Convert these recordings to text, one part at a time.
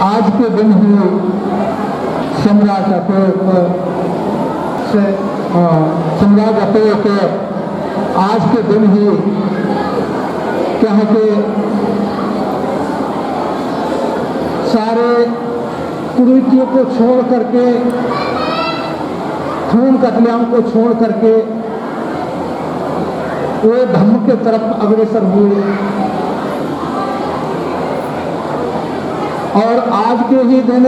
आज के दिन ही सम्राट अशोक आज के दिन ही क्या है कि सारे कुरीतियों को छोड़ करके, खून कत्लेआम को छोड़ करके वो धर्म के तरफ अग्रसर हुए। और आज के ही दिन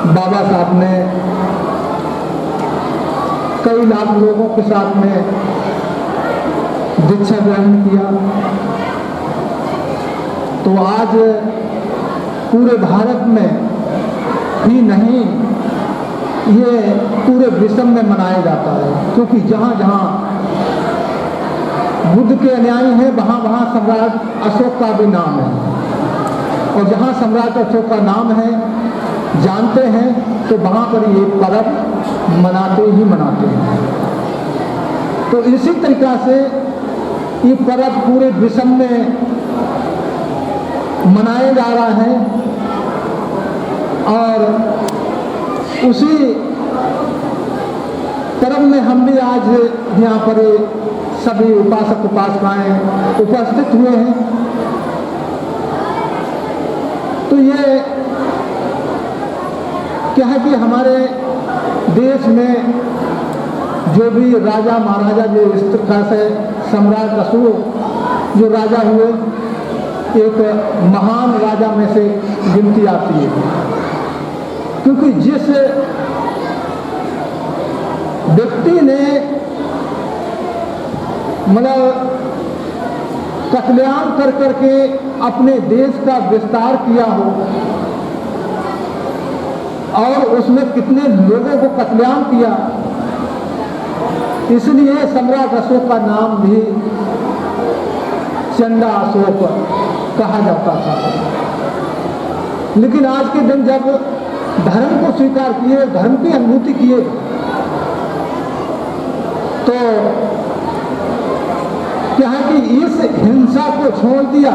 बाबा साहब ने कई लाख लोगों के साथ में दीक्षा ग्रहण किया। तो आज पूरे भारत में ही नहीं, ये पूरे विश्व में मनाया जाता है, क्योंकि जहाँ जहाँ बुद्ध के अनुयायी हैं वहाँ वहाँ सम्राट अशोक का भी नाम है। और जहाँ सम्राट अशोक का नाम है जानते हैं तो वहाँ पर ये पर्व मनाते ही मनाते हैं। तो इसी तरीक़ा से ये पर्व पूरे विश्व में मनाया जा रहा है। और उसी पर्व में हम भी आज यहाँ पर सभी उपासक उपासिकाएं उपस्थित हुए हैं। तो ये क्या है कि हमारे देश में जो भी राजा महाराजा जो इस तरह से सम्राट अशोक जो राजा हुए, एक महान राजा में से गिनती आती है। क्योंकि जिस व्यक्ति ने मतलब कत्लेआम कर करके अपने देश का विस्तार किया हो और उसमें कितने लोगों को कत्लेआम किया, इसलिए सम्राट अशोक का नाम भी चंदा अशोक कहा जाता था। लेकिन आज के दिन जब धर्म को स्वीकार किए, धर्म की अनुभूति किए, तो क्या है कि इस हिंसा को छोड़ दिया,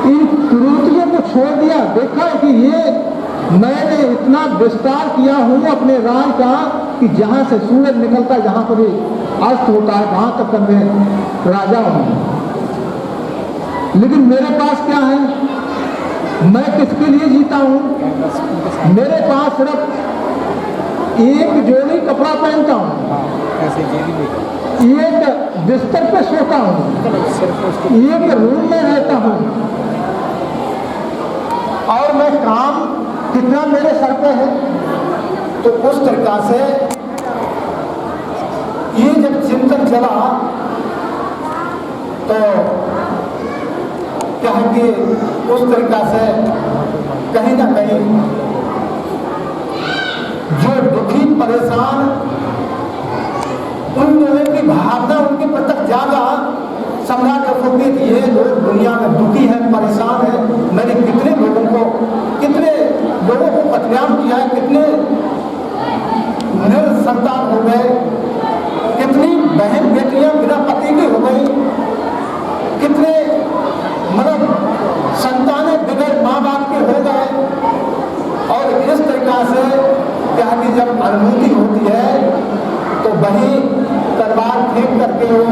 इन कुरीतियों को छोड़ दिया। देखा है कि ये मैंने इतना विस्तार किया हूँ अपने राज का कि जहाँ से सूरज निकलता है, जहाँ पर भी अस्त होता है, वहाँ तक मैं राजा हूँ। लेकिन मेरे पास क्या है, मैं किसके लिए जीता हूँ? मेरे पास सिर्फ एक जोड़ी कपड़ा पहनता हूँ, एक बिस्तर पे सोता हूँ, एक रूम में रहता हूँ, और मैं काम कितना मेरे सर पे है। तो उस तरीका से ये जब चिंतन चला तो क्या है कि उस तरीका से कहीं ना कहीं जो दुखी परेशान उन लोगों की भावना उनके प्रति जागा। सम्राट अशोक के ये लोग दुनिया में दुखी हैं, परेशान हैं, मैंने कितने लोगों को कत्लेआम किया है, कितने निर्संतान हो गए, कितनी बहन बेटियां बिना पति की हो गई, कितने मतलब संतानें बिगड़ माँ बाप के हो गए। और इस तरीका से क्या कि जब अनुभूति होती है तो वही तलवार फेंक करके वो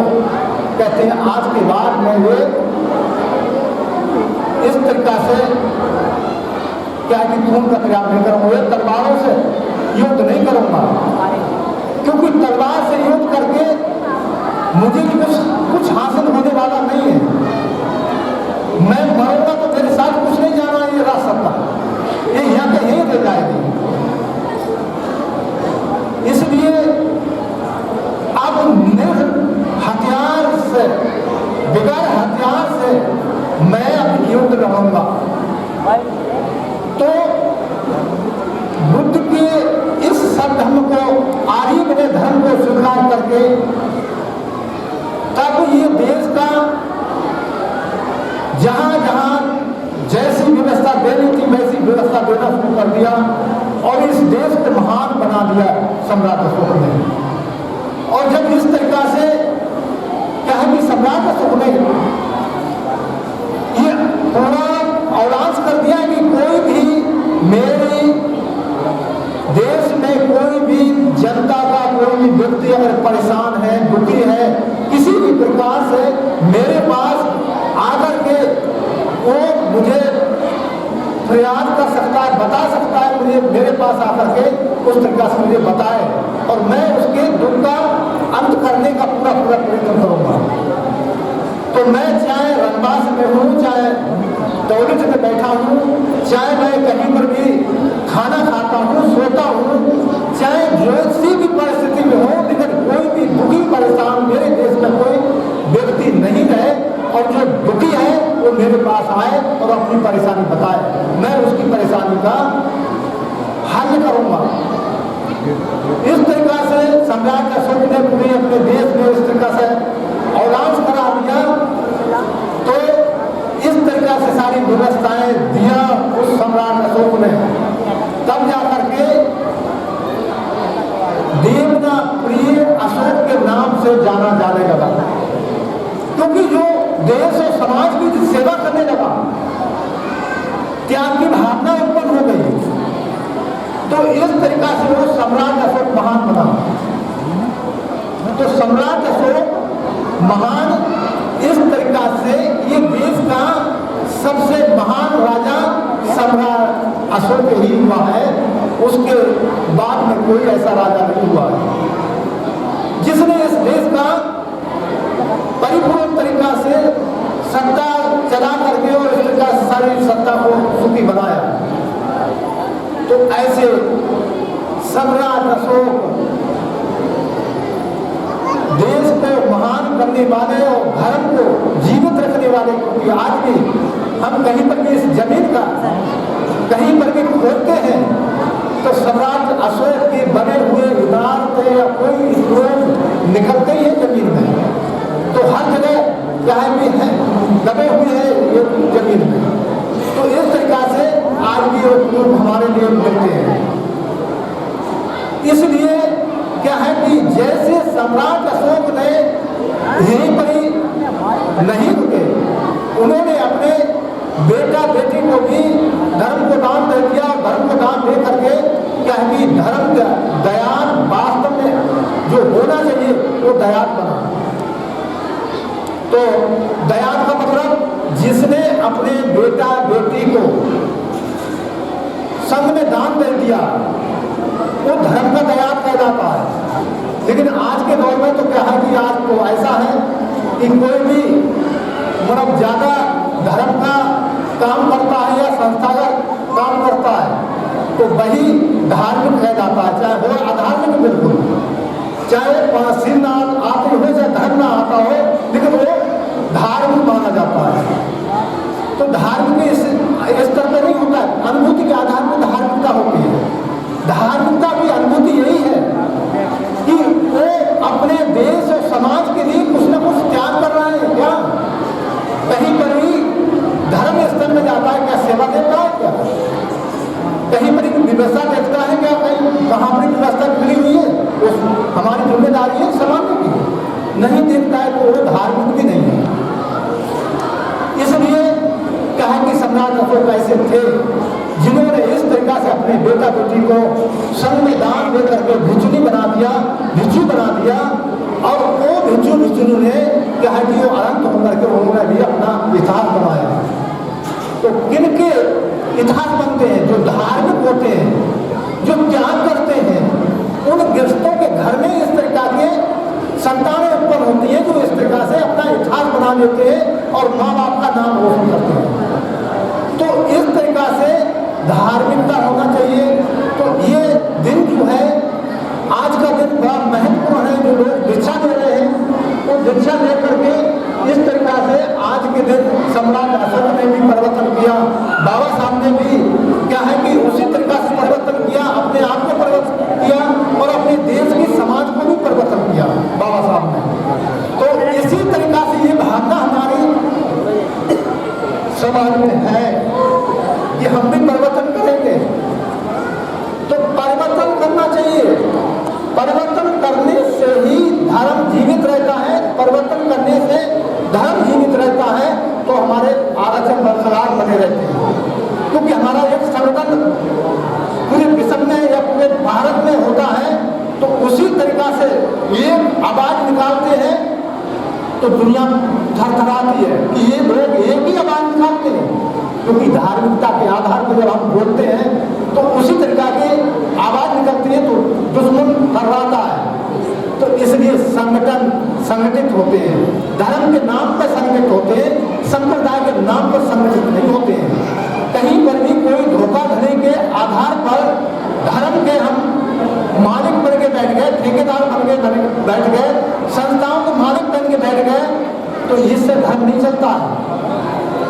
कहते हैं आज के बाद में वे इस तरीका से क्या कि खून का प्रयास नहीं करूंगा, तलवारों से युद्ध नहीं करूंगा, क्योंकि तलवार से युद्ध करके मुझे कुछ हासिल होने वाला नहीं है। मैं मरूंगा तो मेरे साथ कुछ नहीं जाना, ये रास्ता ये यहाँ के यहीं रह जाएगी। इसलिए अब हथियार से, बगैर हथियार से मैं अब युद्ध रहूंगा। तो बुद्ध के इस सद्धर्म को, आर्य ने धर्म को स्वीकार करके तब ये देश का जहां जहां जैसी व्यवस्था देनी थी वैसी व्यवस्था देना शुरू कर दिया और इस देश को महान बना दिया सम्राट अशोक ने। और जब इस तरीका से क्या है कि सम्राट अशोक ने ये परेशान है, दुखी है, किसी भी प्रकार से मेरे पास आकर के वो मुझे फरियाद कर सकता है, बता सकता है, मुझे मेरे पास आकर के उस तरीका से मुझे बताए और मैं उसके दुख का अंत करने का पूरा प्रयत्न करूंगा। तो मैं चाहे रनबास में हूँ, चाहे टॉयलेट में बैठा हूँ, चाहे मैं कहीं पर भी खाना खाता हूँ, सोता हूँ, चाहे किसी भी परिस्थिति में हो, लेकिन कोई भी दुखी परेशान मेरे देश में कोई व्यक्ति नहीं रहे और जो दुखी है वो मेरे पास आए और अपनी परेशानी बताए, मैं उसकी परेशानी का हल करूंगा। इस तरीका से सम्राट अशोक ने पूरे अपने देश में इस तरीका से औलांस करा दिया। तो इस तरीका से सारी व्यवस्थाएं दिया उस सम्राट अशोक ने, तब जाकर के देवना प्रिय अशोक के नाम से जाना जाने लगा, क्योंकि जो देश और समाज की सेवा करने लगा, त्याग की भावना उत्पन्न हो गई। तो इस तरीका से वो सम्राट अशोक महान बना। तो सम्राट अशोक महान इस तरीका से ये देश का सबसे महान राजा सम्राट अशोक ही हुआ है, उसके बाद में कोई ऐसा राजा नहीं हुआ है जिसने इस देश का परिपूर्ण तरीका से सत्ता चला करके और इस तरीका से सारी सत्ता को सुखी बनाया। तो ऐसे सम्राट अशोक देश को महान करने वाले और धर्म को जीवित रखने वाले, क्योंकि आज भी हम कहीं पर भी इस जमीन का कहीं पर भी खोदते हैं तो सम्राट अशोक के बने हुए इमारतें या कोई स्टोन निकलते ही है जमीन में। तो हर जगह चाहे भी है दबे हुए हैं ये जमीन में। तो इस तरीका से आज भी वो हमारे लिए मिलते हैं। इसलिए क्या है कि जैसे सम्राट अशोक ने यहीं पर ही नहीं रुके, उन्होंने अपने बेटा बेटी को भी धर्म को दान दे दिया। धर्म को दान दे करके क्या है कि धर्म का दयान वास्तव में जो होना चाहिए वो दयान बना। तो दयान का मतलब जिसने अपने बेटा बेटी को संघ में दान दे दिया वो धर्म का दयान कहलाता है। लेकिन आज के दौर में तो क्या है कि आज तो ऐसा है कि कोई भी मतलब ज्यादा धर्म का काम करता है या संस्थागत काम करता है तो वही धार्मिक कहलाता है, चाहे वो अधार्मिक बिल्कुल, चाहे सिरनाम आते हो चाहे धर्म ना आता हो, लेकिन वो धार्मिक माना जाता है। तो धार्मिक इस स्तर पर नहीं होता है, अनुभूति के आधार पर धार्मिकता होती है। धार्मिकता की अनुभूति यही है कि वो अपने देश और समाज के लिए कुछ न कुछ त्याग कर रहा है। क्या कहीं पर भी धर्म स्तर में जाता है, क्या सेवा देता है, क्या कहीं पर व्यवस्था देखता है, क्या कहीं कहाँ पर व्यवस्था मिली हुई है वो हमारी जिम्मेदारी है समाज की, नहीं देखता है तो वो धार्मिक भी नहीं है। इसलिए कहा कि सम्राट अशोक ऐसे थे जिन्होंने इस तरीका से अपने बेटा बेटी को संघ में दान दे करके भिक्षुनी बना दिया, भिक्षु बना दिया। और वो भिक्षु ने क्या है कि वो अनंत होकर के उन्होंने भी अपना इतिहास बनाया। तो किनके इतिहास बनते हैं? जो धार्मिक होते हैं, जो त्याग करते हैं, उन गृहस्थों के घर में इस तरीका के संतानें उत्पन्न होती हैं जो इस तरीका से अपना इतिहास बना लेते हैं और माँ बाप का नाम रोशन करते हैं। तो इस तरीका से धार्मिकता होना चाहिए। तो ये दिन जो है आज का दिन बड़ा महत्वपूर्ण है। जो लोग दीक्षा ले रहे हैं वो दीक्षा लेकर के इस तरीका से आज के दिन सम्राट अशोक ने भी परिवर्तन किया, बाबा साहब ने भी क्या है कि उसी तरीका से परिवर्तन किया, अपने आप को परिवर्तन किया और अपने देश की समाज को भी परिवर्तन किया बाबा साहब ने। तो इसी तरीका से ये भावना हमारी समाज में है कि हम भी परिवर्तन करेंगे। तो परिवर्तन करना चाहिए, परिवर्तन करने से ही धर्म जीवित रहता है, परिवर्तन करने से धर्म जीवित रहता है। तो हमारे आरक्षण बरकरार बने रहते हैं, क्योंकि हमारा एक संगठन पूरे विश्व में या पूरे भारत में होता है। तो उसी तरीका से एक क्योंकि धार्मिकता के आधार पर जब हम बोलते हैं तो उसी तरीका की आवाज निकलती है तो दुश्मन थर्राता है। तो इसलिए संगठन संगठित होते हैं, धर्म के नाम पर संगठित होते हैं, संप्रदाय के नाम पर संगठित नहीं होते हैं। कहीं पर भी कोई धोखाधड़ी के आधार पर धर्म के हम मालिक बन के बैठ गए, ठेकेदार बन के बैठ गए, संस्थाओं के मालिक बन के बैठ गए, तो इससे धर्म नहीं चलता है।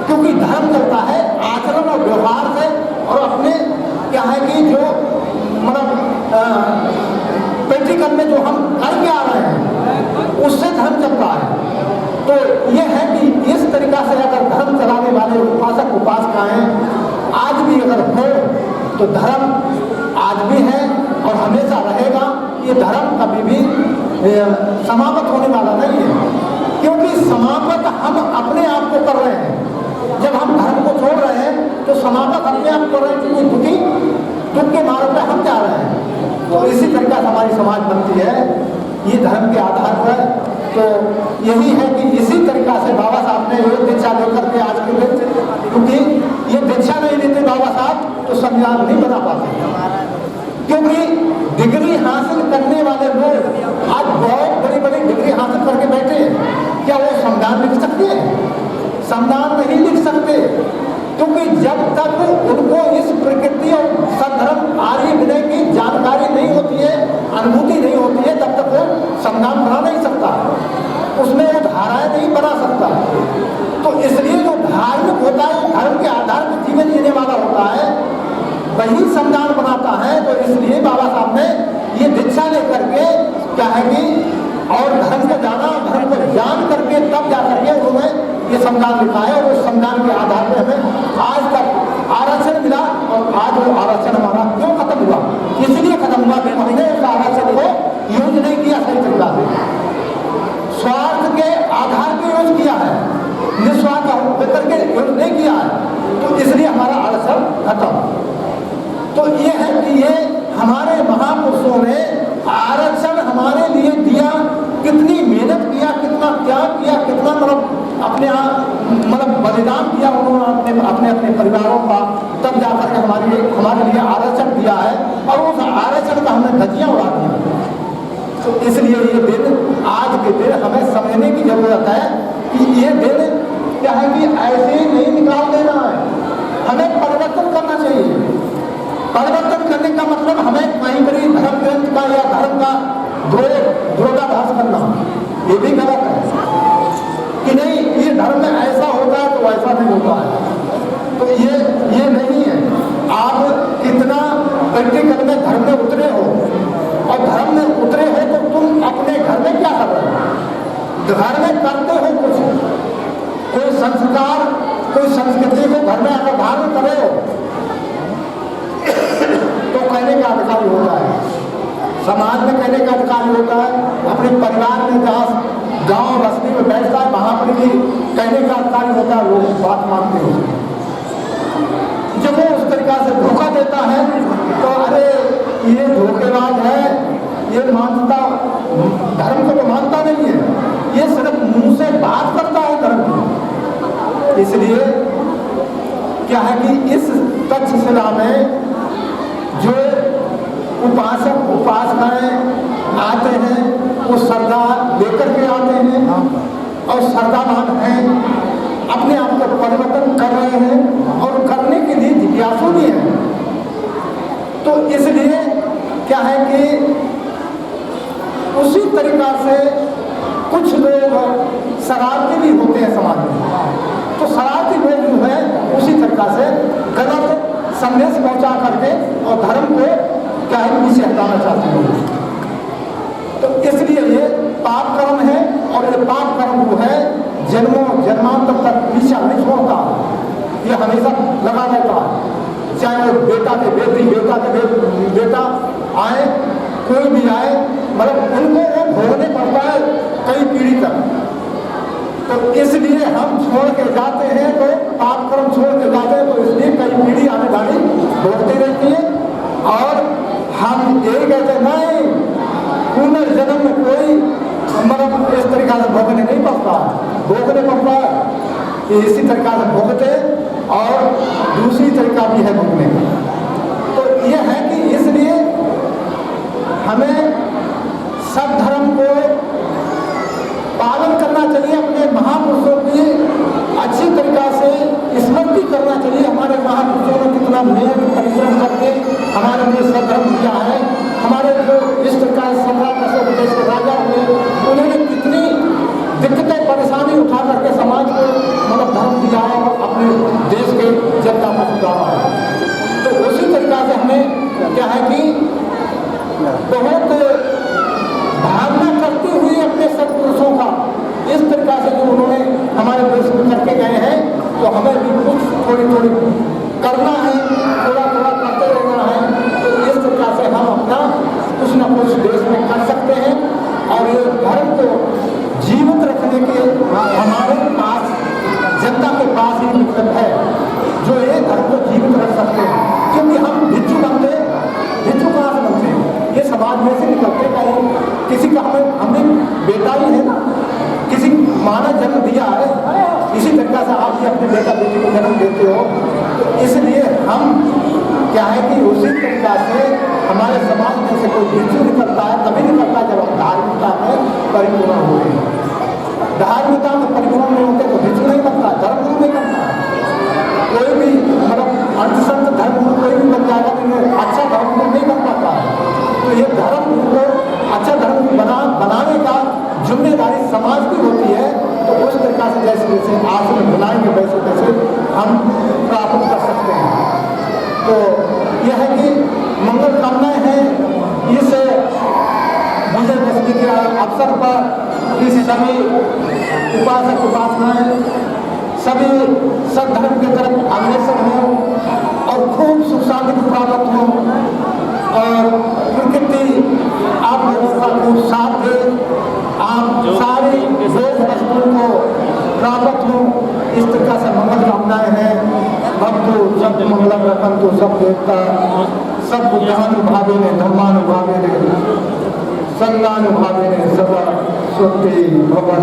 क्योंकि धर्म चलता है आचरण और व्यवहार से, और अपने क्या है कि जो मतलब प्रैक्टिकल में जो हम करके आ रहे हैं उससे धर्म चलता है। तो यह है कि इस तरीका से अगर धर्म चलाने वाले उपासक उपासिकाएं आज भी अगर हो तो धर्म आज भी है और हमेशा रहेगा। ये धर्म कभी भी समाप्त होने वाला नहीं है, क्योंकि समाप्त हम अपने आप को कर रहे हैं। जब हम धर्म को छोड़ रहे हैं तो समाप्त अपने आप कर रहे हैं, क्योंकि दुख के मार्ग पर हम जा रहे हैं। तो इसी तरीका से हमारी समाज बनती है, ये धर्म के आधार पर। तो यही है कि इसी तरीका से बाबा साहब ने ये दीक्षा लेकर के आज के दिन, क्योंकि ये दीक्षा नहीं लेते बाबा साहब तो संविधान नहीं बना पाते। क्योंकि डिग्री हासिल करने वाले लोग आज बहुत बड़ी बड़ी डिग्री हासिल करके बैठे हैं, क्या वो संविधान लिख सकते हैं? संविधान नहीं लिख सकते, क्योंकि जब तक उनको इस प्रकृति और सद्धर्म आर्य विनय की जानकारी नहीं होती है, अनुभूति नहीं होती है, तब तक वो संविधान बना नहीं सकता, उसमें वो धाराएं नहीं बना सकता। तो इसलिए जो धार्मिक होता है, धर्म के आधार पर जीवन जीने वाला होता है, वही संविधान बनाता है। तो इसलिए बाबा साहब ने ये दीक्षा लेकर के क्या है कि और धर्म को जाना, धर्म को जान करके तब जा करके उन्होंने ये संविधान लिखा है। और उस संविधान के आधार पर हमें आज तक आरक्षण मिला। और आज वो आरक्षण हमारा क्यों खत्म हुआ? इसलिए खत्म हुआ कि हमने उस आरक्षण को यूज नहीं किया सही तरीका से, स्वार्थ के आधार पर यूज किया है, निस्वार्थ होकर के यूज नहीं किया है। तो इसलिए हमारा आरक्षण खत्म। तो ये है कि ये हमारे महापुरुषों ने आरक्षण हमारे लिए दिया, कितनी मेहनत किया, कितना त्याग किया, कितना मतलब अपने मतलब बलिदान किया उन्होंने अपने अपने परिवारों का, तब जाकर के हमारे लिए आरक्षण दिया है। और उस आरक्षण का हमने धज्जियां उड़ा दिया। तो इसलिए ये दिन, आज के दिन हमें समझने की जरूरत है कि ये दिन क्या है कि ऐसे ही नहीं निकाल देना है, हमें परिवर्तन करना चाहिए। परिवर्तन करने का मतलब हमें कहीं पर धर्म ग्रंथ का या धर्म का विरोधाभास करना, ये भी गलत है कि नहीं ये धर्म में ऐसा होता है तो ऐसा नहीं होता है। तो ये नहीं है। आप कितना प्रैक्टिकल में धर्म में उतरे हो, और धर्म में उतरे हो तो तुम अपने घर में क्या कर रहे हो? घर में करते हो कुछ, कोई संस्कार, कोई संस्कृति को घर में आकर धारण करे हो तो कहने का अधिकार होता है, समाज में कहने का अधिकार होता है, अपने परिवार में जहाँ गांव बस्ती में बैठता है वहां पर भी कहने का अधिकार होता है। लोग बात मानते हो, जब वो उस तरीका से धोखा देता है तो अरे ये धोखेबाज है, ये मानता धर्म को तो मानता नहीं है, ये सिर्फ मुंह से बात करता है धर्म की। इसलिए क्या है कि इस तक्षशिला में जो उपासक उपासनाएं आते हैं वो श्रद्धा लेकर के आते हैं और श्रद्धावान हैं, अपने आप को परिवर्तन कर रहे हैं और करने के लिए जिज्ञासु भी हैं। तो इसलिए क्या है कि उसी तरीका से कुछ लोग शरारती भी होते हैं समाज में। तो शरारती लोग जो है उसी तरीका से गलत संदेश पहुंचा करके और धर्म को क्या है पीछे हटाना चाहते हैं। तो इसलिए ये पाप कर्म है, और ये पाप कर्म जो है जन्मों जन्मांतर तक पीछा नहीं छोड़ता, ये हमेशा लगा रहता है। चाहे वो बेटा के बेटी, बेटा के बेटा आए, कोई भी आए, मतलब उनको वो भोगने पड़ता है कई पीढ़ी तक। तो इसलिए हम छोड़ के जाते हैं, तो पाप कर्म छोड़ के जाते हैं, तो इसलिए कई पीढ़ी आने वाली भोगती रहती है। और हम यही कहते हैं नहीं, पुनर्जन्म में कोई मतलब इस तरीका से भोगने नहीं पड़ता, भोगने पड़ता है इसी तरीका से भोगते और इतना मेहनत परिश्रम करके हमारे लिए सद्धर्म दिया है। हमारे जो इस प्रकार सम्राट अशोक जैसे राजा हुए, उन्होंने कितनी दिक्कतें परेशानी उठा करके समाज को मतलब धर्म दिया है और अपने देश के जनता को सुधारा है। तो उसी तरीका से हमें क्या है कि बहुत भावना करते हुए अपने सत्पुरुषों का इस तरीका से जो उन्होंने हमारे देश में करके गए हैं, तो हमें भी कुछ थोड़ी थोड़ी करना है, थोड़ा थोड़ा करते रहना है। तो इस तरीका से हम अपना कुछ न कुछ देश में कर सकते हैं। और ये धर्म को जीवित रखने के हमारे पास जनता के पास ही विकल्प है जो ये धर्म को जीवित रख सकते हैं। क्योंकि हम भिक्षु बनते, भिक्षु कहाँ से बनते हैं? ये समाज में से निकलते कहीं किसी का हमें बेटा ही है ना, किसी माँ ने जन्म दिया है, इसी तरीका से आप भी अपने बेटा बेटी को जन्म देते हो। तो इसलिए हम क्या है कि उसी तरीका से हमारे समाज में से कोई भिक्षु निकलता है, तभी निकलता है जब हम धार्मिकता में परिपूर्ण हुए हैं। धार्मिकता में परिपूर्ण नहीं होते तो भिक्षु नहीं बनता, धर्म गुरु नहीं बनता। कोई भी मतलब अंतसंत धर्म गुरु कोई भी बन जाएगा, लेकिन अच्छा धर्म गुरु नहीं बन पाता है। तो ये धर्म गुरु को अच्छा धर्म बनाने का जिम्मेदारी समाज की होती है। तो उस तरीका से जैसे जैसे आश्रम बनाएंगे वैसे वैसे हम प्राप्त कर सकते हैं। तो यह है कि मंगल कामनाएं हैं इस विजयदशमी के अवसर पर इस सभी उपासक उपासनाएं सभी सद्धर्म की तरफ अग्रसर हों और खूब सुख शांति प्राप्त हो और प्रकृति आप लोगों का खूब साथ दे, आप सारी भोग वस्तुओं को प्राप्त हो। इस तरह से मंगल कामनाएं हैं। भक्तु सब मंगलम रखंतु सब देवता सब बुद्धानुभावे ने धर्मानुभावे ने संगानुभावे ने सदा स्वस्ति भगवान।